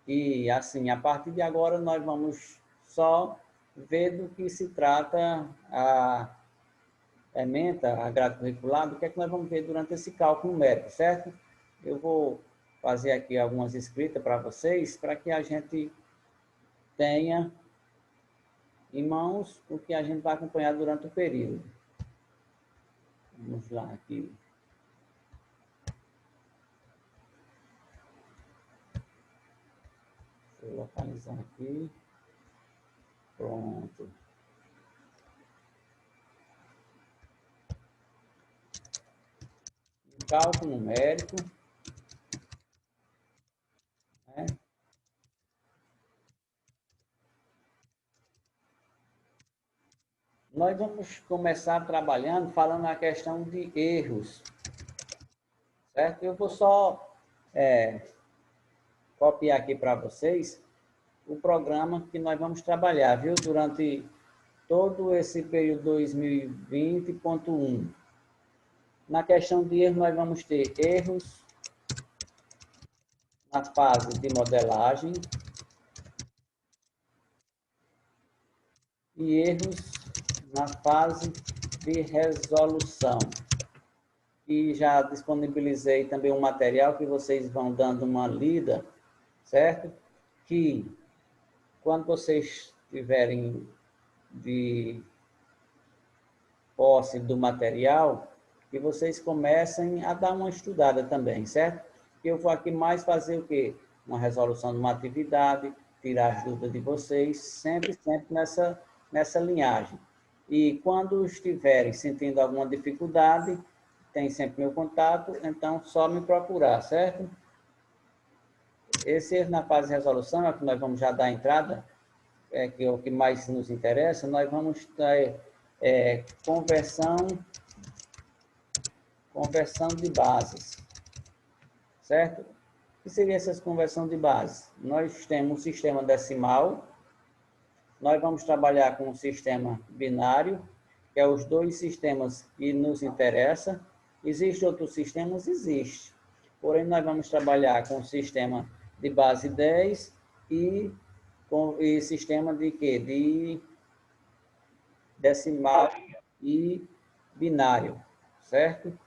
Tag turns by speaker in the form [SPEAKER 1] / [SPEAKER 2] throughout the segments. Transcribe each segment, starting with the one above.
[SPEAKER 1] E, assim, a partir de agora, nós vamos só ver do que se trata a ementa, a grade curricular, do que é que nós vamos ver durante esse cálculo numérico, certo? Eu vou fazer aqui algumas escritas para vocês, para que a gente tenha em mãos o que a gente vai acompanhar durante o período. Vamos lá aqui. Deixa eu localizar aqui. Pronto. Cálculo numérico. Né? Nós vamos começar trabalhando, falando na questão de erros. Certo? Eu vou só copiar aqui para vocês o programa que nós vamos trabalhar, viu? Durante todo esse período 2020.1. Na questão de erros, nós vamos ter erros na fase de modelagem e erros na fase de resolução. E já disponibilizei também um material que vocês vão dando uma lida, certo? Que quando vocês tiverem de posse do material, que vocês comecem a dar uma estudada também, certo? Eu vou aqui mais fazer o quê? Uma resolução de uma atividade, tirar as dúvidas de vocês, sempre nessa linhagem. E quando estiverem sentindo alguma dificuldade, tem sempre meu contato, então só me procurar, certo? Esse na fase de resolução é o que nós vamos já dar a entrada, que é o que mais nos interessa. Nós vamos ter conversão de bases, certo? O que seria essa conversão de bases? Nós temos um sistema decimal, nós vamos trabalhar com um sistema binário, que é os dois sistemas que nos interessam. Existem outros sistemas? Existe. Porém, nós vamos trabalhar com o sistema de base 10 e sistema de quê? De decimal e binário, certo?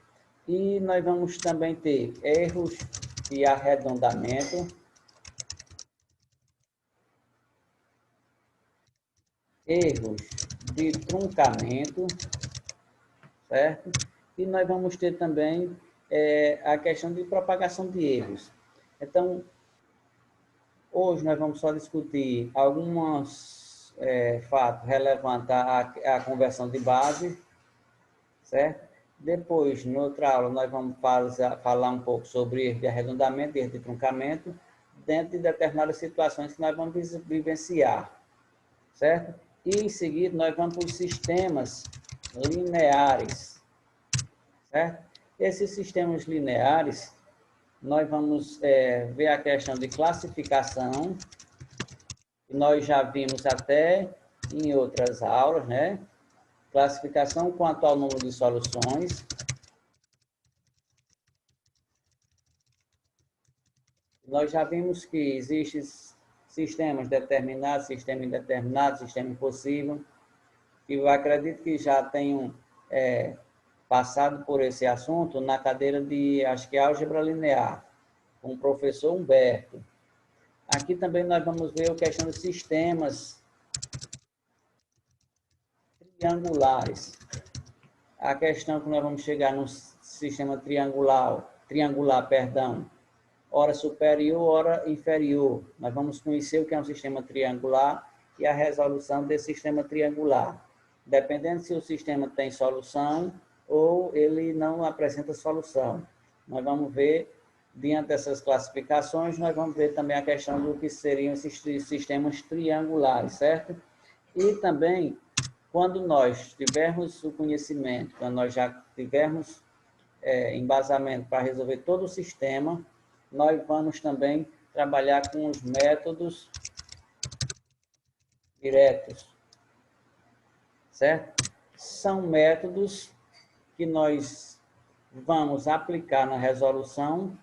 [SPEAKER 1] E nós vamos também ter erros de arredondamento, erros de truncamento, certo? E nós vamos ter também a questão de propagação de erros. Então, hoje nós vamos só discutir alguns fatos relevantes à conversão de base, certo? Depois, em outra aula, nós vamos falar um pouco sobre erro de arredondamento, erro de truncamento, dentro de determinadas situações que nós vamos vivenciar, certo? E, em seguida, nós vamos para os sistemas lineares, certo? Esses sistemas lineares, nós vamos ver a questão de classificação, que nós já vimos até em outras aulas, né? Classificação quanto ao número de soluções. Nós já vimos que existem sistemas determinados, sistema indeterminado, sistema impossível, que eu acredito que já tenham passado por esse assunto na cadeira de, acho que álgebra linear, com o professor Humberto. Aqui também nós vamos ver a questão dos sistemas triangulares. A questão que nós vamos chegar no sistema triangular, hora superior, hora inferior. Nós vamos conhecer o que é um sistema triangular e a resolução desse sistema triangular. Dependendo se o sistema tem solução ou ele não apresenta solução. Nós vamos ver, diante dessas classificações, nós vamos ver também a questão do que seriam esses sistemas triangulares, certo? E também, quando nós tivermos o conhecimento, quando nós já tivermos embasamento para resolver todo o sistema, nós vamos também trabalhar com os métodos diretos, certo? São métodos que nós vamos aplicar na resolução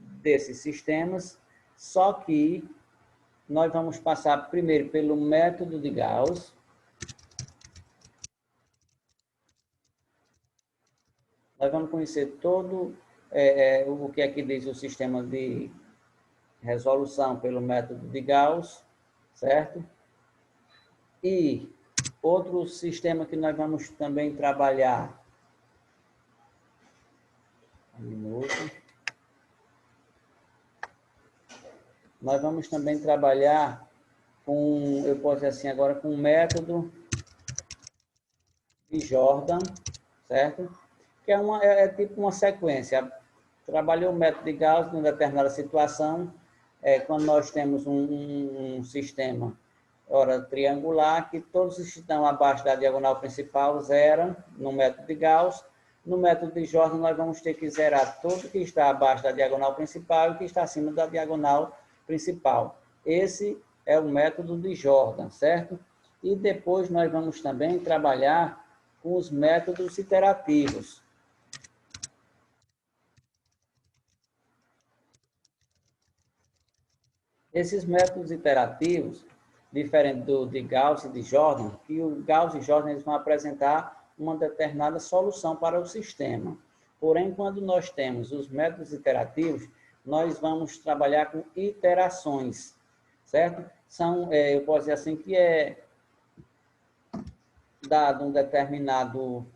[SPEAKER 1] desses sistemas só que nós vamos passar primeiro pelo método de Gauss. Nós vamos conhecer todo o que é que diz o sistema de resolução pelo método de Gauss, certo? E outro sistema que nós vamos também trabalhar. Um minuto. Nós vamos também trabalhar com, eu posso dizer assim agora, com o método de Jordan, certo? Que é tipo uma sequência. Trabalhou o método de Gauss em determinada situação, quando nós temos um sistema triangular, que todos que estão abaixo da diagonal principal zeram no método de Gauss. No método de Jordan, nós vamos ter que zerar tudo que está abaixo da diagonal principal e o que está acima da diagonal principal. Esse é o método de Jordan, certo? E depois nós vamos também trabalhar com os métodos iterativos. Esses métodos iterativos, diferente do de Gauss e de Jordan, que o Gauss e Jordan eles vão apresentar uma determinada solução para o sistema. Porém, quando nós temos os métodos iterativos, nós vamos trabalhar com iterações, certo? São, eu posso dizer assim, que é dado um determinado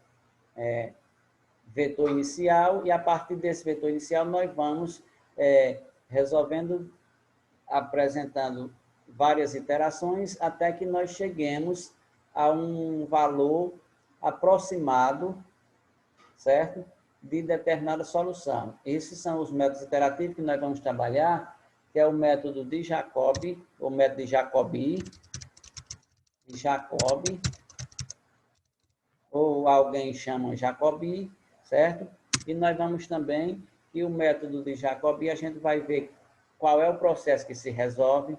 [SPEAKER 1] vetor inicial e a partir desse vetor inicial nós vamos resolvendo, apresentando várias iterações até que nós cheguemos a um valor aproximado, certo? De determinada solução. Esses são os métodos iterativos que nós vamos trabalhar, que é o método de Jacob, o método de Jacobi, ou alguém chama Jacobi, certo? E nós vamos também, que o método de Jacobi, a gente vai ver qual é o processo que se resolve,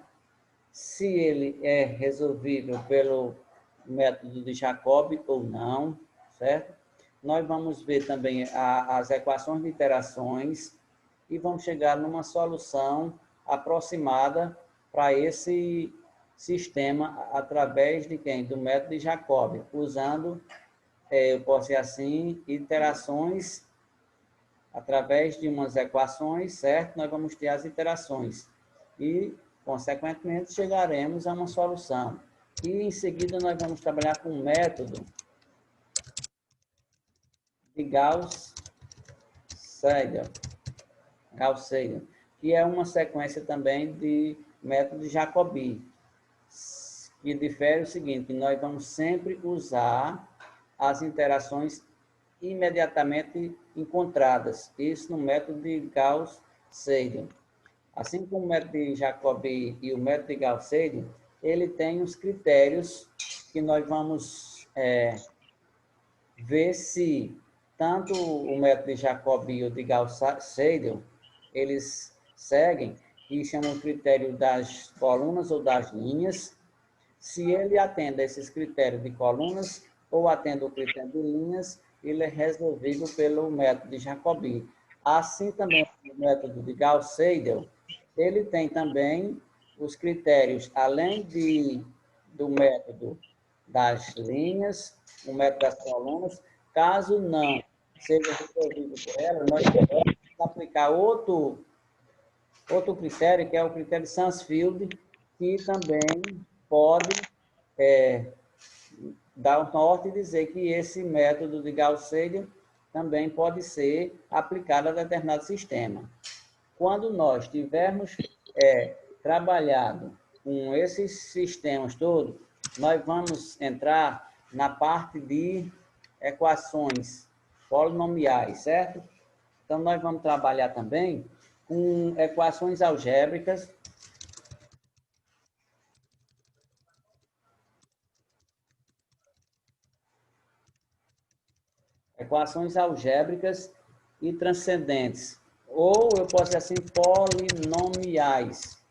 [SPEAKER 1] se ele é resolvível pelo método de Jacobi ou não, certo? Nós vamos ver também as equações de iterações e vamos chegar numa solução aproximada para esse sistema através de quem? Do método de Jacobi, usando, eu posso dizer assim, iterações através de umas equações, certo? Nós vamos ter as iterações e, consequentemente, chegaremos a uma solução. E, em seguida, nós vamos trabalhar com o método de Gauss-Seidel, que é uma sequência também de método de Jacobi, que difere o seguinte, nós vamos sempre usar as interações imediatamente encontradas, isso no método de Gauss-Seidel. Assim como o método de Jacobi e o método de Gauss-Seidel, ele tem os critérios que nós vamos ver se tanto o método de Jacobi e o de Gauss-Seidel, eles seguem, que chamam o critério das colunas ou das linhas. Se ele atende a esses critérios de colunas ou atende o critério de linhas, ele é resolvível pelo método de Jacobi. Assim também o método de Gauss-Seidel, ele tem também os critérios, além do método das linhas, o método das colunas. Caso não seja resolvido por ela, nós podemos aplicar outro critério, que é o critério de Sansfield, que também pode dar um norte e dizer que esse método de Gauss-Seidel também pode ser aplicado a determinado sistema. Quando nós tivermos trabalhado com esses sistemas todos, nós vamos entrar na parte de equações polinomiais, certo? Então, nós vamos trabalhar também com equações algébricas, e transcendentes, ou eu posso dizer assim, polinomiais,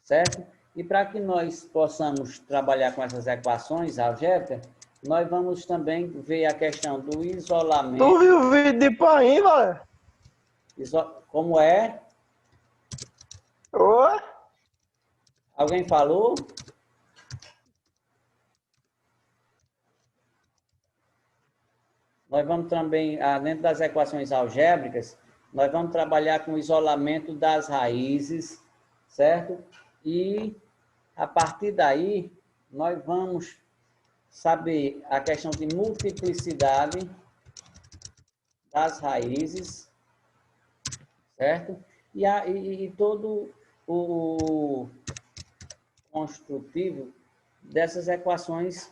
[SPEAKER 1] certo? E para que nós possamos trabalhar com essas equações algébricas, nós vamos também ver a questão do isolamento.
[SPEAKER 2] Tu viu o vídeo de Paim, velho?
[SPEAKER 1] Como é?
[SPEAKER 2] Ô,
[SPEAKER 1] Alguém falou? Nós vamos também, dentro das equações algébricas, nós vamos trabalhar com o isolamento das raízes, certo? E, a partir daí, nós vamos saber a questão de multiplicidade das raízes, certo? E todo o construtivo dessas equações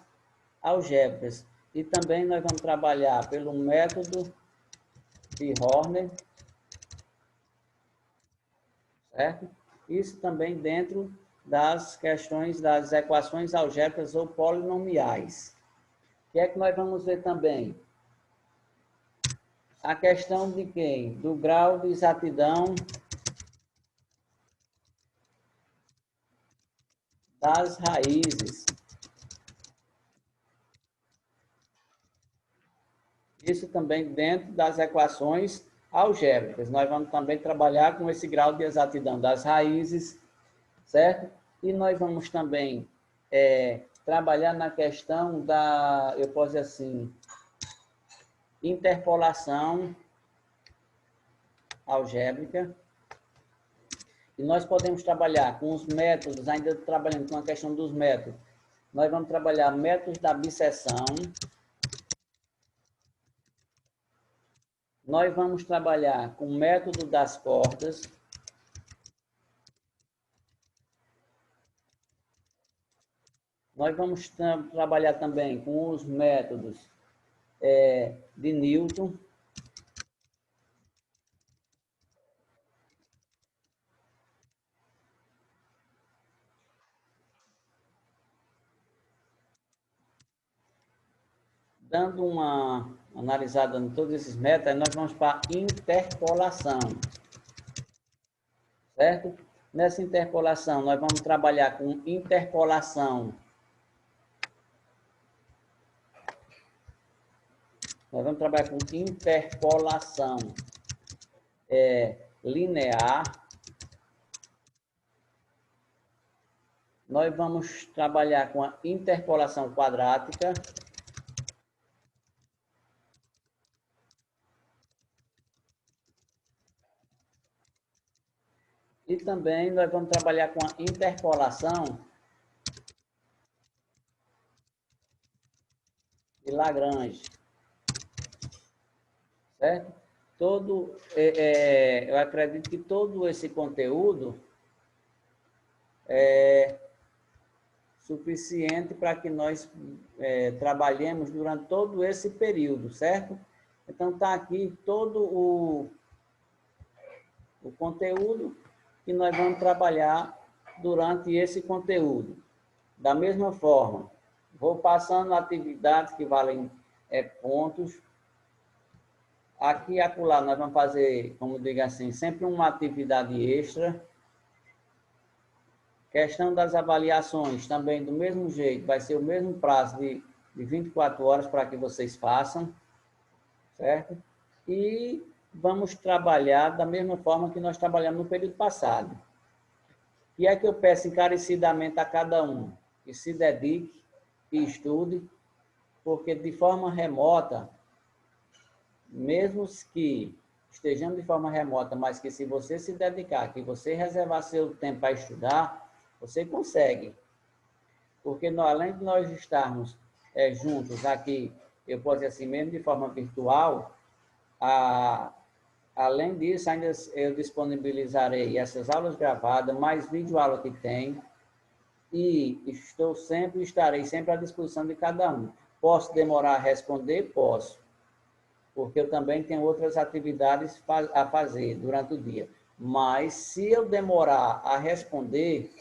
[SPEAKER 1] algébricas. E também nós vamos trabalhar pelo método de Horner, certo? Isso também dentro das questões das equações algébricas ou polinomiais. O que é que nós vamos ver também? A questão de quem? Do grau de exatidão das raízes. Isso também dentro das equações algébricas. Nós vamos também trabalhar com esse grau de exatidão das raízes, certo? E nós vamos também trabalhar na questão da, eu posso dizer assim, interpolação algébrica. E nós podemos trabalhar com os métodos, ainda trabalhando com a questão dos métodos. Nós vamos trabalhar métodos da bisseção. Nós vamos trabalhar com o método das cordas. Nós vamos trabalhar também com os métodos de Newton. Dando uma analisada em todos esses métodos, nós vamos para a interpolação. Certo? Nessa interpolação, nós vamos trabalhar com interpolação. Nós vamos trabalhar com interpolação linear. Nós vamos trabalhar com a interpolação quadrática. E também nós vamos trabalhar com a interpolação de Lagrange. Certo? Eu acredito que todo esse conteúdo é suficiente para que nós trabalhemos durante todo esse período, certo? Então, está aqui todo o conteúdo que nós vamos trabalhar durante esse conteúdo. Da mesma forma, vou passando atividades que valem pontos. Aqui e acolá nós vamos fazer, como digo assim, sempre uma atividade extra. Questão das avaliações, também do mesmo jeito, vai ser o mesmo prazo de 24 horas para que vocês façam, certo? E vamos trabalhar da mesma forma que nós trabalhamos no período passado. E é que eu peço encarecidamente a cada um que se dedique e estude, porque de forma remota, mesmo que estejamos de forma remota, mas que se você se dedicar, que você reservar seu tempo para estudar, você consegue. Porque além de nós estarmos juntos aqui, eu posso dizer assim, mesmo de forma virtual, além disso, ainda eu disponibilizarei essas aulas gravadas, mais videoaula que tem, e estarei sempre à disposição de cada um. Posso demorar a responder? Posso, porque eu também tenho outras atividades a fazer durante o dia. Mas, se eu demorar a responder,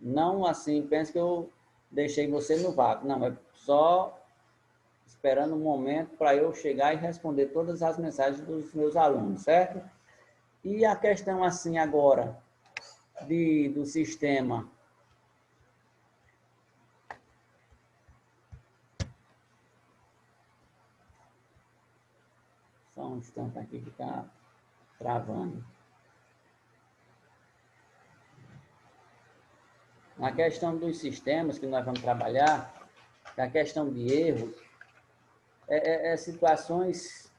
[SPEAKER 1] não assim, pense que eu deixei você no vácuo. Não, é só esperando um momento para eu chegar e responder todas as mensagens dos meus alunos, certo? E a questão assim agora do sistema. Só um instante aqui que está travando. Na questão dos sistemas que nós vamos trabalhar, a questão de erro, situações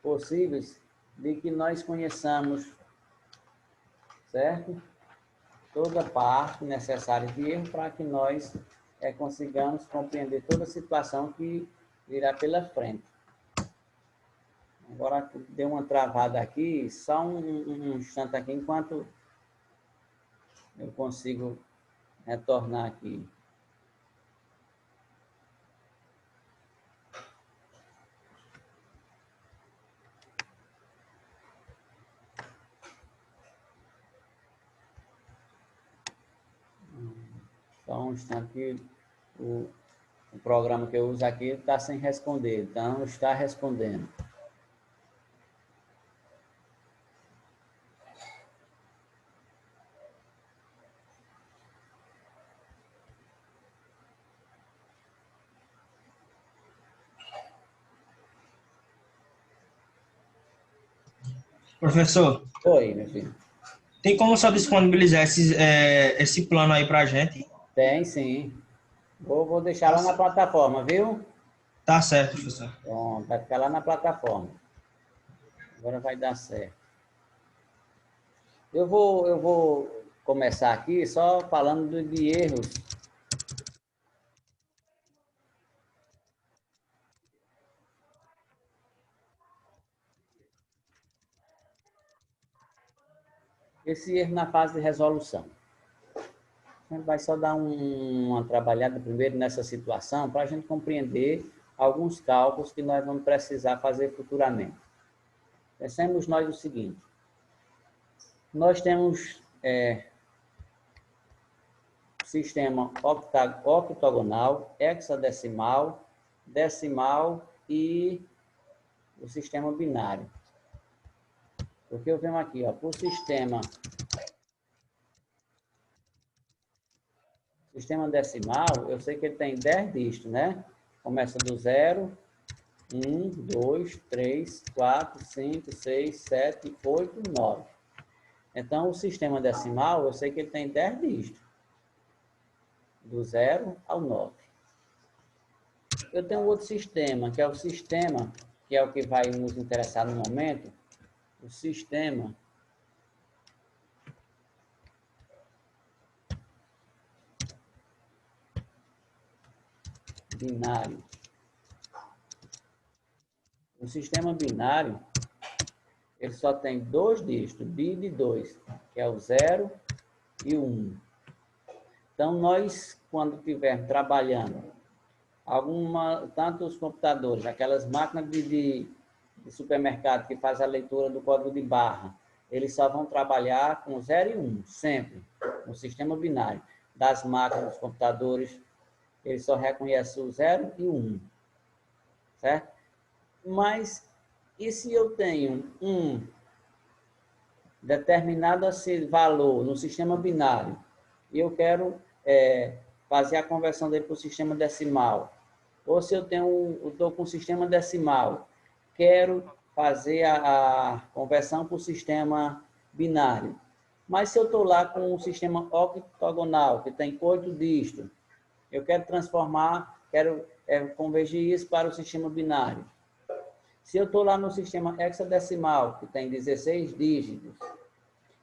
[SPEAKER 1] possíveis de que nós conheçamos, certo? Toda parte necessária de erro para que nós consigamos compreender toda a situação que virá pela frente. Agora, deu uma travada aqui, só um instante aqui, enquanto eu consigo retornar aqui. Só um instante que o programa que eu uso aqui está sem responder, então está respondendo.
[SPEAKER 2] Professor,
[SPEAKER 1] Oi, meu filho.
[SPEAKER 2] tem como só disponibilizar esse plano aí para a gente?
[SPEAKER 1] Tem, sim. Vou deixar lá na plataforma, viu?
[SPEAKER 2] Tá certo, professor.
[SPEAKER 1] Pronto, vai ficar lá na plataforma. Agora vai dar certo. Eu vou começar aqui só falando de erros. Esse erro na fase de resolução. A gente vai só dar uma trabalhada primeiro nessa situação para a gente compreender alguns cálculos que nós vamos precisar fazer futuramente. Pensemos nós o seguinte. Nós temos sistema octogonal, hexadecimal, decimal e o sistema binário. Porque eu venho aqui, ó, para o sistema decimal, eu sei que ele tem 10 dígitos, né? Começa do 0, 1, 2, 3, 4, 5, 6, 7, 8, 9. Então, o sistema decimal, eu sei que ele tem 10 dígitos. Do 0 ao 9. Eu tenho outro sistema, que é o sistema, que é o que vai nos interessar no momento, o sistema binário. O sistema binário, ele só tem 2 dígitos, bi de 2, que é o 0 e o 1. Então, nós, quando estivermos trabalhando tanto os computadores, aquelas máquinas de supermercado que faz a leitura do código de barra, eles só vão trabalhar com 0 e 1, sempre, no sistema binário. Das máquinas, dos computadores, ele só reconhece o 0 e o 1, certo? Mas, e se eu tenho um determinado valor no sistema binário e eu quero fazer a conversão dele para o sistema decimal, ou se eu estou com o sistema decimal, quero fazer a conversão para o sistema binário. Mas se eu estou lá com um sistema octogonal, que tem 8 dígitos, eu quero convergir isso para o sistema binário. Se eu estou lá no sistema hexadecimal, que tem 16 dígitos,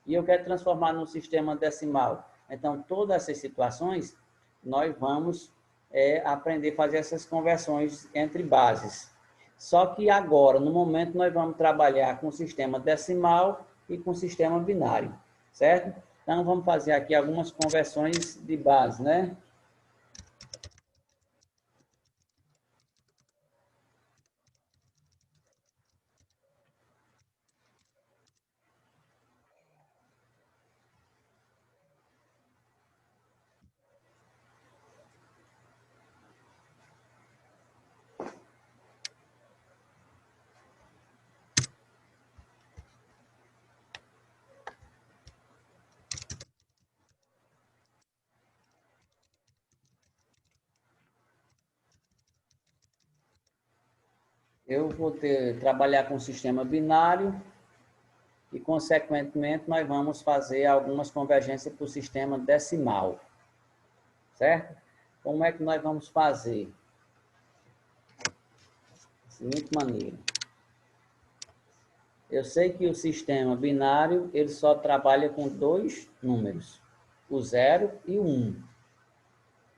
[SPEAKER 1] e eu quero transformar no sistema decimal, então, todas essas situações, nós vamos aprender a fazer essas conversões entre bases. Só que agora, no momento, nós vamos trabalhar com o sistema decimal e com o sistema binário, certo? Então, vamos fazer aqui algumas conversões de base, né? Eu vou trabalhar com o sistema binário e, consequentemente, nós vamos fazer algumas convergências para o sistema decimal. certo? Como é que nós vamos fazer? Da seguinte maneira. Eu sei que o sistema binário, ele só trabalha com 2 números, o 0 e o 1,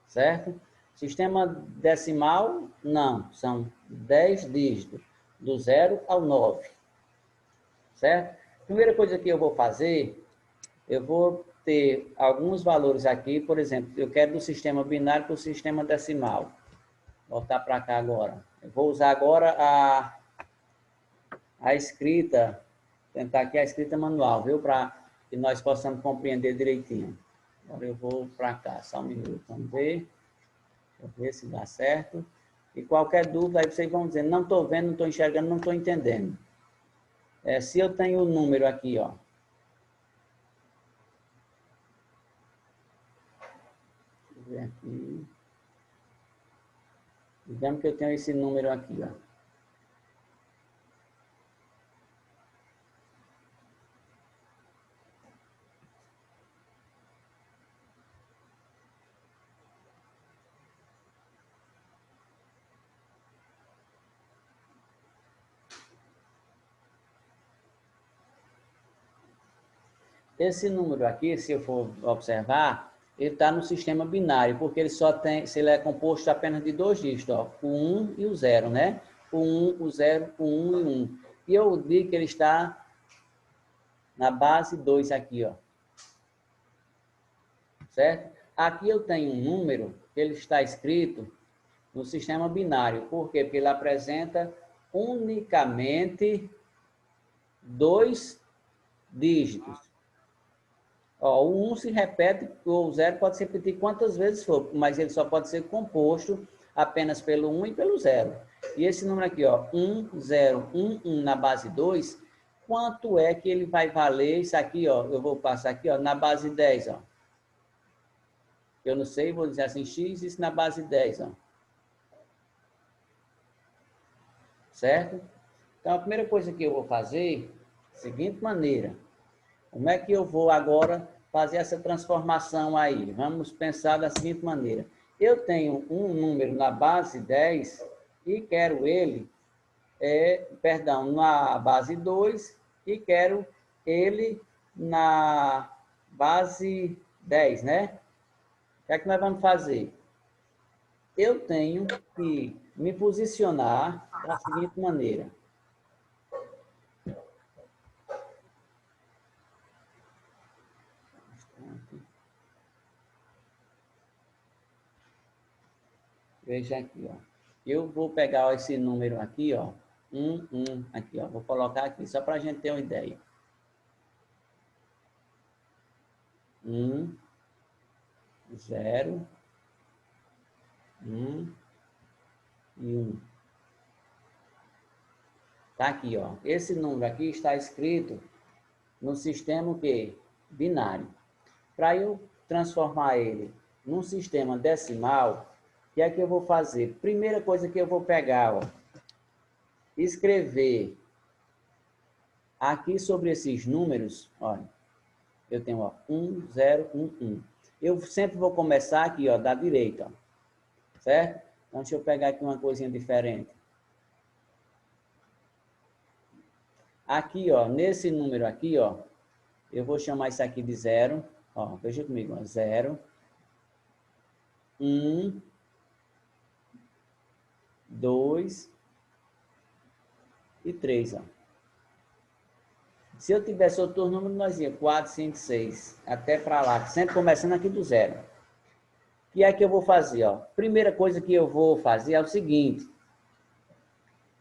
[SPEAKER 1] certo? Sistema decimal, não, são 10 dígitos, do 0 ao 9, certo? Primeira coisa que eu vou fazer, eu vou ter alguns valores aqui, por exemplo, eu quero do sistema binário para o sistema decimal. Vou voltar para cá agora. Eu vou usar agora a escrita, tentar aqui a escrita manual, viu? Para que nós possamos compreender direitinho. Agora eu vou para cá, só um minuto, vamos ver. Deixa eu ver se dá certo. E qualquer dúvida, aí vocês vão dizer, não estou vendo, não estou enxergando, não estou entendendo. Se eu tenho o número aqui, ó. Deixa eu ver aqui. Digamos que eu tenho esse número aqui, ó. Esse número aqui, se eu for observar, ele está no sistema binário, porque ele só tem, se ele é composto apenas de 2 dígitos, ó, o 1 e o 0, né? O 1, o 0, o 1 e o 1. E eu digo que ele está na base 2 aqui, ó. Certo? Aqui eu tenho um número que ele está escrito no sistema binário. Por quê? Porque ele apresenta unicamente 2 dígitos. Ó, o 1 se repete, o 0 pode se repetir quantas vezes for, mas ele só pode ser composto apenas pelo 1 e pelo 0. E esse número aqui, ó, 1, 0, 1, 1 na base 2, quanto é que ele vai valer? Isso aqui, ó, eu vou passar aqui, ó, na base 10, ó. Eu não sei, vou dizer assim, x, isso na base 10, ó. Certo? Então, a primeira coisa que eu vou fazer, seguinte maneira. Como é que eu vou agora fazer essa transformação aí? Vamos pensar da seguinte maneira. Eu tenho um número na base 10 e quero ele, na base 2 e quero ele na base 10, né? O que é que nós vamos fazer? Eu tenho que me posicionar da seguinte maneira. Veja aqui, ó. Eu vou pegar esse número aqui, ó. 1, 1, aqui, ó. Vou colocar aqui, só para a gente ter uma ideia. 1, 0, 1 e 1. Tá aqui, ó. Esse número aqui está escrito no sistema o quê? Binário. Para eu transformar ele num sistema decimal, o que é que eu vou fazer? Primeira coisa que eu vou pegar, ó, escrever aqui sobre esses números, olha, eu tenho, ó, 1, 0, 1, 1. Eu sempre vou começar aqui, ó, da direita, ó, certo? Então, deixa eu pegar aqui uma coisinha diferente. Aqui, ó, nesse número aqui, ó, eu vou chamar isso aqui de 0. Ó, veja comigo, ó, 0, 1, 2 e 3, ó. Se eu tivesse outro número, nós ia 4, 5, 6, até para lá, sempre começando aqui do 0. O que é que eu vou fazer, ó? Primeira coisa que eu vou fazer é o seguinte.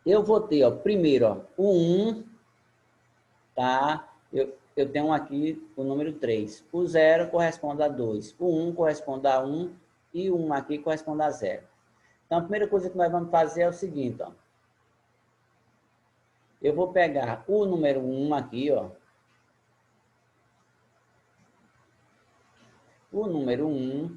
[SPEAKER 1] Eu vou ter, ó, primeiro, ó, o 1, tá? Eu tenho aqui o número 3. O 0 corresponde a 2. O 1 corresponde a 1 e o 1 aqui corresponde a 0. Então, a primeira coisa que nós vamos fazer é o seguinte, ó. Eu vou pegar o número 1 aqui, ó. O número 1.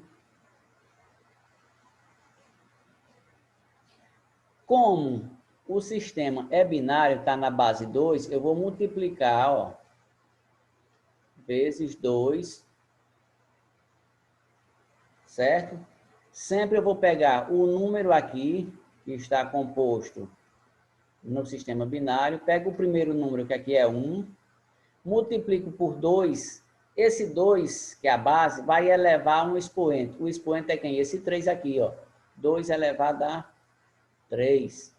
[SPEAKER 1] Como o sistema é binário, está na base 2, eu vou multiplicar, ó, vezes 2, certo? Sempre eu vou pegar o número aqui, que está composto no sistema binário, pego o primeiro número, que aqui é 1, multiplico por 2, esse 2, que é a base, vai elevar um expoente. O expoente é quem? Esse 3 aqui, ó. 2 elevado a 3,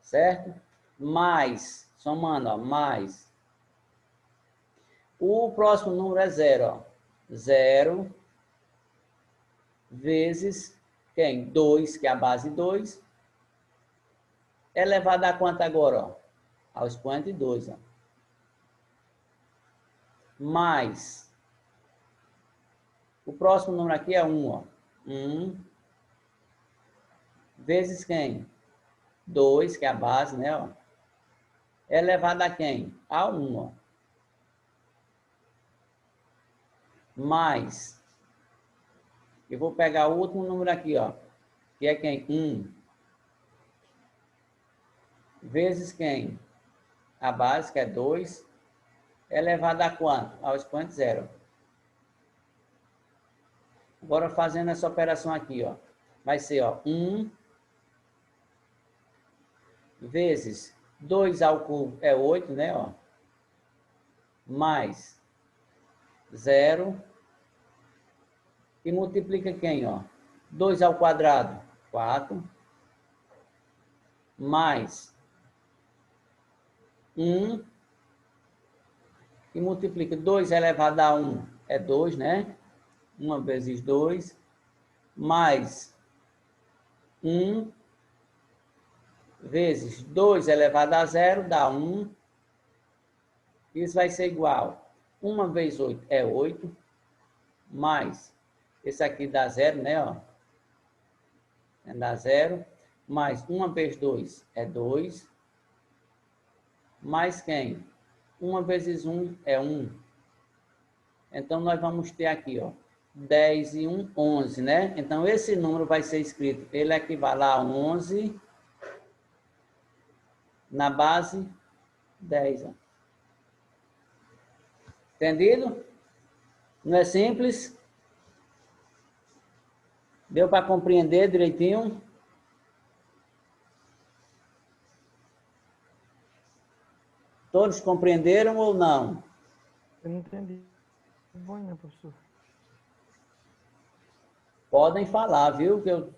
[SPEAKER 1] certo? Mais, somando, ó, mais. O próximo número é 0, ó. 0 vezes quem? 2, que é a base 2, elevado a quanto agora, ó? Ao expoente 2, ó. Mais. O próximo número aqui é 1, ó. 1 vezes quem? 2, que é a base, né, ó. Elevado a quem? A 1, ó. Mais. Eu vou pegar o último número aqui, ó. Que é quem? 1. Vezes quem? A base, que é 2. Elevado a quanto? Ao expoente 0. Agora, fazendo essa operação aqui, ó. Vai ser, ó, 1 vezes 2 ao cubo é 8, né, ó. Mais 0. E multiplica quem, ó? 2 ao quadrado, 4. Mais 1. E multiplica 2 elevado a 1 é 2, né? 1 vezes 2. Mais 1 vezes 2 elevado a 0 dá 1. Isso vai ser igual. 1 vezes 8 é 8. Mais, esse aqui dá 0, né? Ó. Dá 0. Mais 1 vezes 2 é 2. Mais quem? 1 vezes 1 é 1. Então, nós vamos ter aqui, ó, 10 e 1, 11, né? Então, esse número vai ser escrito, ele equivale a 11 na base 10. Ó. Entendido? Não é simples? Deu para compreender direitinho? Todos compreenderam ou não?
[SPEAKER 3] Eu não entendi. Bom, né, professor?
[SPEAKER 1] Podem falar, viu? Que eu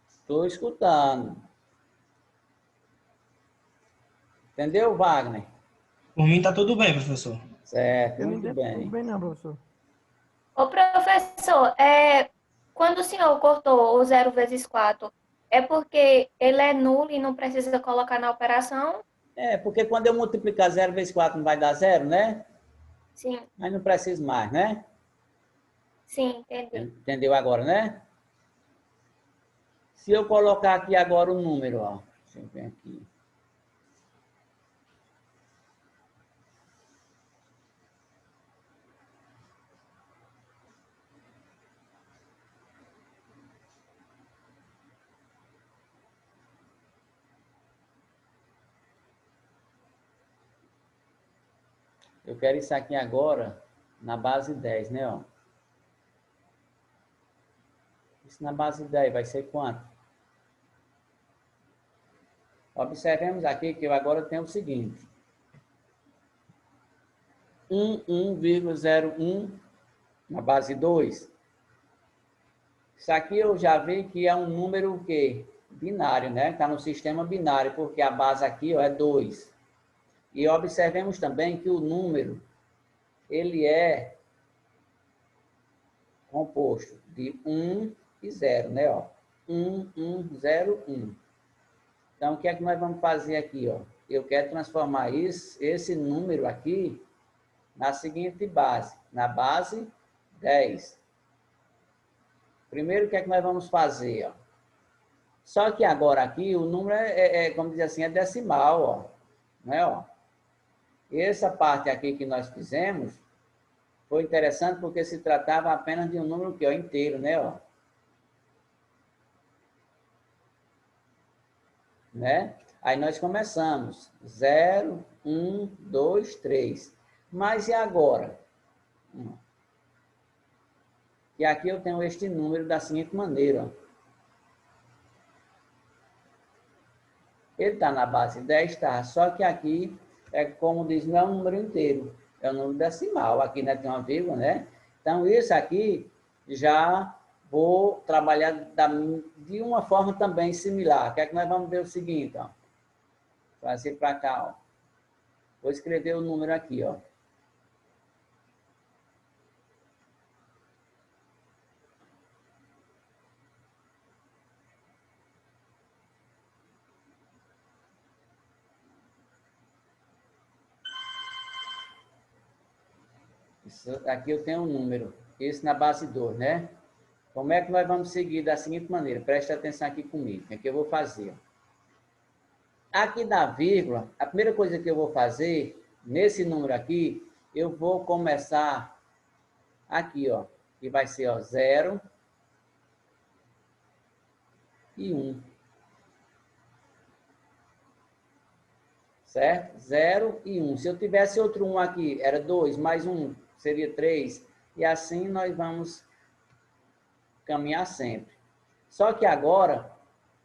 [SPEAKER 1] estou escutando. Entendeu, Wagner?
[SPEAKER 2] Por mim tá tudo bem, professor.
[SPEAKER 1] Certo,
[SPEAKER 3] Eu não
[SPEAKER 1] muito
[SPEAKER 3] entendi muito
[SPEAKER 1] bem.
[SPEAKER 3] bem, não, professor.
[SPEAKER 4] Ô, professor, quando o senhor cortou o 0 vezes 4, é porque ele é nulo e não precisa colocar na operação?
[SPEAKER 1] É, porque quando eu multiplicar 0 vezes 4 não vai dar 0, né?
[SPEAKER 4] Sim,
[SPEAKER 1] Mas não preciso mais, né?
[SPEAKER 4] sim, entendi.
[SPEAKER 1] Entendeu agora, né? Se eu colocar aqui agora o número, ó. Deixa eu ver aqui. Eu quero isso aqui agora na base 10, né? Ó. Isso na base 10 vai ser quanto? Observemos aqui que eu agora tenho o seguinte. 1,01 na base 2. Isso aqui eu já vi que é um número o quê? Binário, né? Está no sistema binário, porque a base aqui ó, é 2. E observemos também que o número, ele é composto de 1 e 0, né? Ó. 1, 1, 0, 1. Então, o que é que nós vamos fazer aqui? Ó? Eu quero transformar esse número aqui na seguinte base, na base 10. Primeiro, o que é que nós vamos fazer? Ó? Só que agora aqui o número como dizer assim, é decimal. Ó. Né? Ó? E essa parte aqui que nós fizemos foi interessante porque se tratava apenas de um número que, ó, inteiro, né? Ó. Né? Aí nós começamos. 0, 1, 2, 3. Mas e agora? E aqui eu tenho este número da seguinte maneira, ó. Ele está na base 10, tá? Só que aqui, como diz, não é um número inteiro, é um número decimal. Aqui, né, tem uma vírgula, né? Então, isso aqui já vou trabalhar de uma forma também similar. Que é que nós vamos ver o seguinte, ó. Trazer para cá, ó. Vou escrever o número aqui, ó. Isso aqui eu tenho um número. Esse na base 2, né? Como é que nós vamos seguir da seguinte maneira? Preste atenção aqui comigo. O que eu vou fazer? Aqui na vírgula, a primeira coisa que eu vou fazer, nesse número aqui, eu vou começar aqui, ó. Que vai ser, ó, 0 e 1. Certo? 0 e 1. Se eu tivesse outro 1 aqui, era 2, mais 1, seria 3. E assim nós vamos caminhar sempre. Só que agora,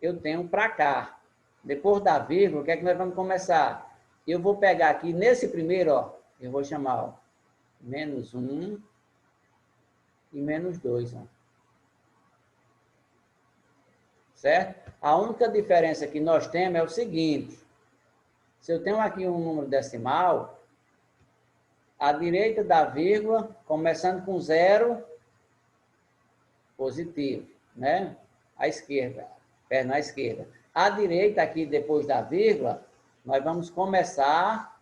[SPEAKER 1] eu tenho para cá. Depois da vírgula, o que é que nós vamos começar? Eu vou pegar aqui, nesse primeiro, ó, eu vou chamar, ó, menos 1 e menos 2, ó. Certo? A única diferença que nós temos é o seguinte. Se eu tenho aqui um número decimal, à direita da vírgula, começando com 0, positivo, né? À esquerda, na esquerda. À direita, aqui depois da vírgula, nós vamos começar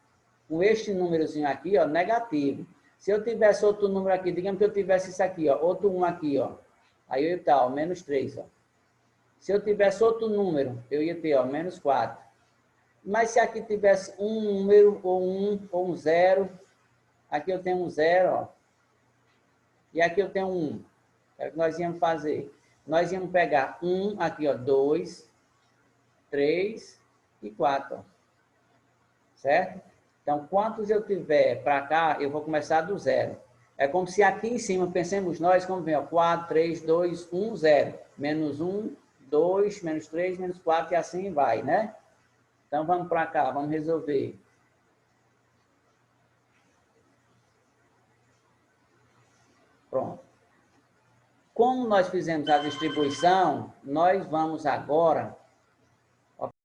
[SPEAKER 1] com este númerozinho aqui, ó, negativo. Se eu tivesse outro número aqui, digamos que eu tivesse isso aqui, ó, outro 1 aqui, ó. Aí eu ia estar, ó, menos 3, ó. Se eu tivesse outro número, eu ia ter, ó, menos 4. Mas se aqui tivesse um número, ou um 0, aqui eu tenho um 0, ó. E aqui eu tenho 1. É o que nós íamos fazer. Nós íamos pegar 1, aqui, ó, 2, 3 e 4, ó. Certo? Então, quantos eu tiver para cá, eu vou começar do 0. É como se aqui em cima, pensemos nós, como vem, ó, 4, 3, 2, 1, 0. Menos 1, 2, menos 3, menos 4 e assim vai, né? Então, vamos para cá, vamos resolver. Pronto. Como nós fizemos a distribuição, nós vamos agora